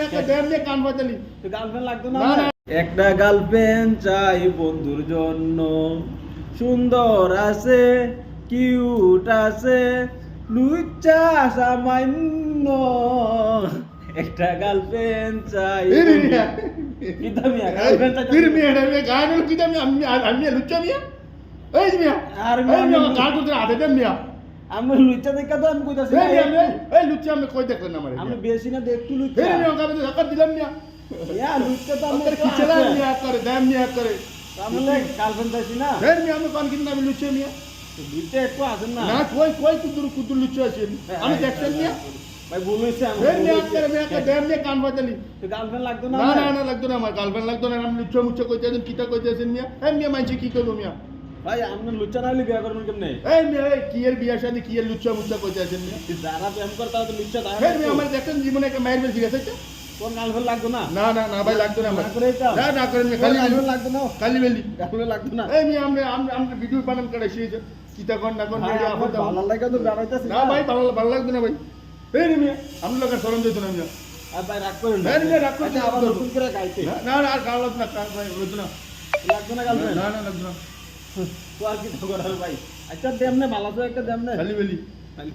একটা দেন দিয়ে কান বাজালি তো গার্লফ্রেন্ড লাগতো না না, না। একটা গার্লফ্রেন্ড চাই বন্ধুর জন্য সুন্দর আছে কিউট আছে লুচ্চা সামান্য একটা গার্লফ্রেন্ড চাই কিতা মিয়া গার্লফ্রেন্ড চাই ফির মিয়া রে গান কি দাম আমি লুচ্চা মিয়া এই মিয়া আর এই মিয়া গান করতে আদে দেন মিয়া আমি লুচ্চা দেখা তো আমি কইতাছি এই মিয়া এই লুচ্চা আমি কই দেখলেন না মারে আমি বেশি না দেখটু লুচ্চা এই মিয়া গাবে ধক্কা দিলাম মিয়া ইয়া লুচ্চা তো আমি কি চলা মিয়া করে দাম মিয়া করে আমলে গার্লফ্রেন্ড চাইছি না এই মিয়া আমি কোন কিনা আমি লুচ্চা মিয়া লুচ্চা একটু আছেন না না কই কুদুর লুচ্চা আছে আমি দেখছেন মিয়া ভাই বলেছে আমি এই মিয়া করে মিয়া কে দেন দিয়ে কান বাজালি তো গার্লফ্রেন্ড লাগতো না না লাগতো না আমার গার্লফ্রেন্ড লাগতো না আমি লুচ্চা মুচ্চা কইতেছেন কিতা কইতেছেন মিয়া এই মিয়া মানছি কি করব মিয়া ভাই আপনি লুচ্চা না হলে বিয়ে করবেন কেমনে এই মিয়া এই কি এর বিয়া শাদী কি এর লুচ্চা মুচ্চা কইতেছেন মিয়া যারা প্রেম করে তারা তো লুচ্চা দেয় এই মিয়া আমার দেখছেন জীবনে একটা মায়ের বেশি গেছে কোন গার্লফ্রেন্ড লাগতো না না ভাই লাগতো না আমার না করে এটা না করেন মিয়া খালি গার্লফ্রেন্ড লাগতো না খালি বেলি গার্লফ্রেন্ড লাগতো না এই মিয়া আমরা ভিডিও বানান করে শিখেছে কিতা কোন না কোন ভাই ভিডিও আমার আপলোড ভালো লাগে তো বেড়াইতেছি না ভাই ভালো লাগতো না ভাই এই মিয়া আমরা লোকের শরম দিত না মিয়া আর ভাই রাগ করেন না এই মিয়া রাগ করতে আচ্ছা, আবার নতুন করে গাইতে না আর কাল লাগতো না কাল ভাই লাগতো না লাগতো না গার্লফ্রেন্ড না লাগতো না তো আর কি করার ভাই আচ্ছা দেমনে ভালো তো একটা দেমনে খালি বেলি খালি